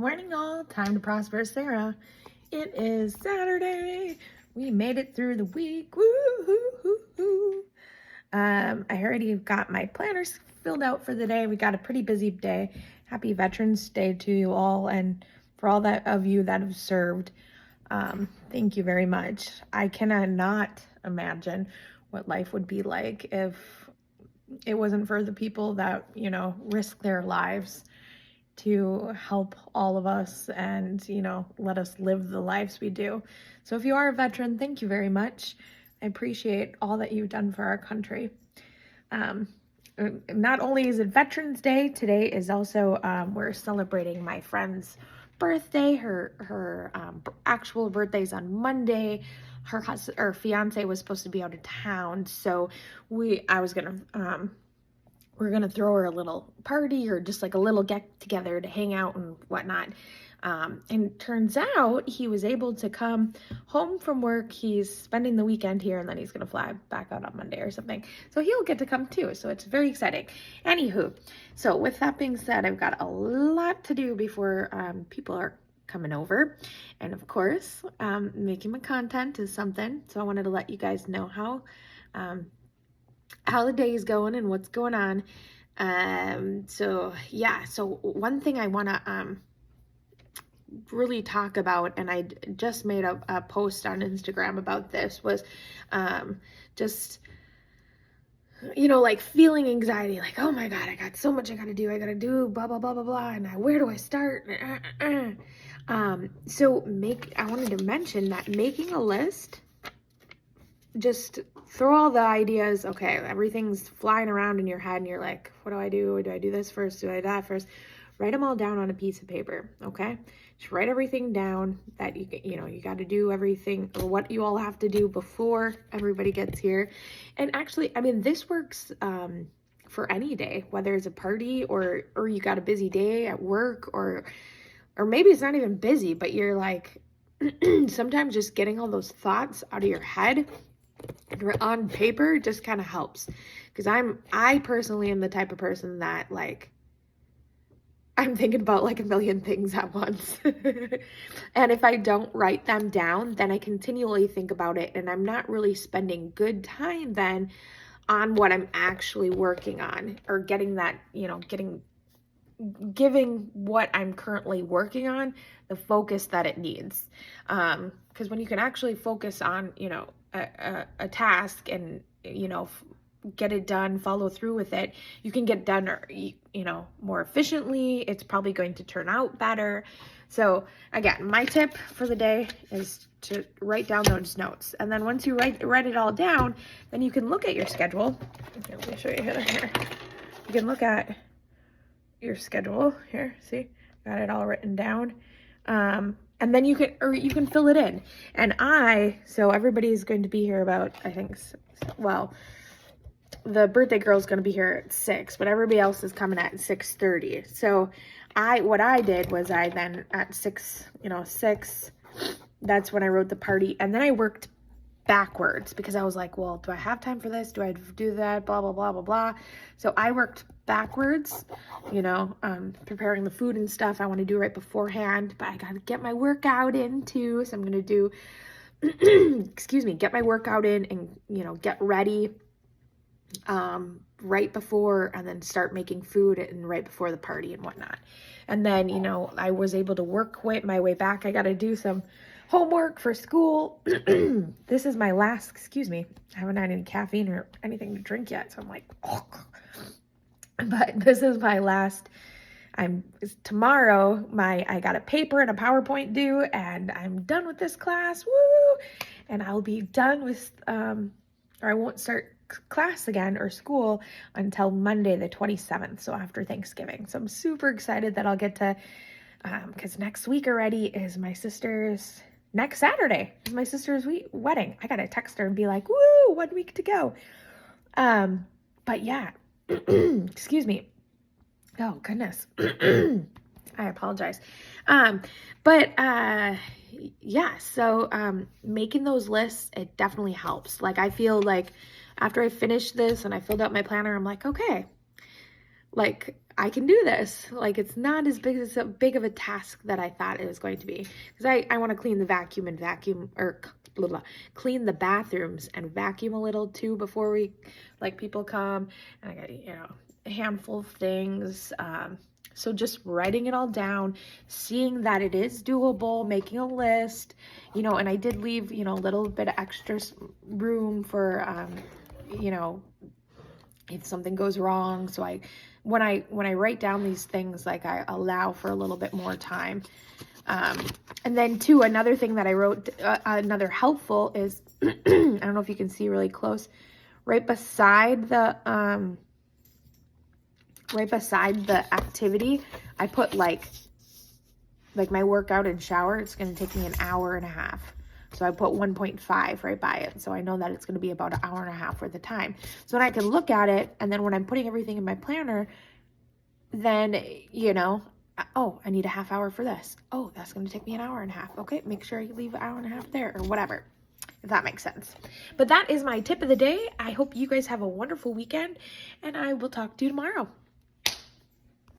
Morning all, time to prosper Sarah. It is Saturday. We made it through the week. Woo-hoo-hoo-hoo. I already got my planners filled out for the day. We got a pretty busy day. Happy Veterans Day to you all, and for all that of you that have served. Thank you very much. I cannot imagine what life would be like if it wasn't for the people that, risk their lives to help all of us and, let us live the lives we do. So if you are a veteran, thank you very much. I appreciate all that you've done for our country. Not only is it Veterans Day, today is also, we're celebrating my friend's birthday. Her actual birthday's on Monday. Her fiance was supposed to be out of town, so we're gonna throw her a little party or just like a little get together to hang out and whatnot. And turns out he was able to come home from work. He's spending the weekend here and then he's gonna fly back out on Monday or something. So he'll get to come too. So it's very exciting. Anywho, so with that being said, I've got a lot to do before people are coming over. And of course, making my content is something. So I wanted to let you guys know how the day is going and what's going on. So one thing I want to really talk about, and I just made a post on Instagram about this, was just like feeling anxiety, like, oh my God, I got so much I gotta do, blah blah blah blah blah, and where do I start? So I wanted to mention that making a list, just throw all the ideas. Okay, everything's flying around in your head and you're like, what do I do? Do I do this first? Do I do that first? Write them all down on a piece of paper, okay? Just write everything down that you got to do everything, or what you all have to do before everybody gets here. And actually, this works for any day, whether it's a party or you got a busy day at work, or maybe it's not even busy, but you're like, sometimes just getting all those thoughts out of your head on paper just kind of helps, because I personally am the type of person that, like, I'm thinking about like a million things at once. And if I don't write them down, then I continually think about it, and I'm not really spending good time then on what I'm actually working on, or getting that, giving what I'm currently working on the focus that it needs. Because when you can actually focus on, a task and, get it done, follow through with it, you can get done, more efficiently. It's probably going to turn out better. So again, my tip for the day is to write down those notes. And then once you write it all down, then you can look at your schedule. Okay, let me show you here. You can look at your schedule here. See, got it all written down. And then you can fill it in. And so everybody's going to be here about, I think, the birthday girl is going to be here at 6, but everybody else is coming at 6:30. So what I did was I then at 6, that's when I wrote the party. And then I worked backwards, because I was like, well, do I have time for this? Do I do that? Blah, blah, blah, blah, blah. So I worked backwards, preparing the food and stuff I want to do right beforehand, but I got to get my workout in too. So I'm going to do, get my workout in and, get ready right before, and then start making food and right before the party and whatnot. And then, I was able to work my way back. I got to do some homework for school. This is my last, I haven't had any caffeine or anything to drink yet. So I'm like, but this is my last. Tomorrow, I got a paper and a PowerPoint due, and I'm done with this class. Woo! And I'll be done with, or I won't start class again or school until Monday the 27th, so after Thanksgiving. So I'm super excited that I'll get to, because next week already is my sister's, next Saturday is my sister's wedding. I gotta text her and be like, woo, 1 week to go. But yeah, excuse me. Oh goodness. I apologize. So making those lists, it definitely helps. Like, I feel like after I finished this and I filled out my planner, I'm like, okay, like, I can do this. Like, it's not as big of a task that I thought it was going to be. Because I want to clean the vacuum and vacuum, or blah, blah, clean the bathrooms and vacuum a little too before like, people come. And I got, a handful of things. So just writing it all down, seeing that it is doable, making a list, and I did leave, a little bit of extra room for, if something goes wrong. So when I write down these things, like, I allow for a little bit more time. And then too, another thing that I wrote, another helpful is, I don't know if you can see really close, right beside the activity, I put like my workout and shower. It's going to take me an hour and a half. So I put 1.5 right by it. So I know that it's going to be about an hour and a half worth of time. So then I can look at it. And then when I'm putting everything in my planner, then, oh, I need a half hour for this. Oh, that's going to take me an hour and a half. Okay, make sure you leave an hour and a half there, or whatever, if that makes sense. But that is my tip of the day. I hope you guys have a wonderful weekend, and I will talk to you tomorrow.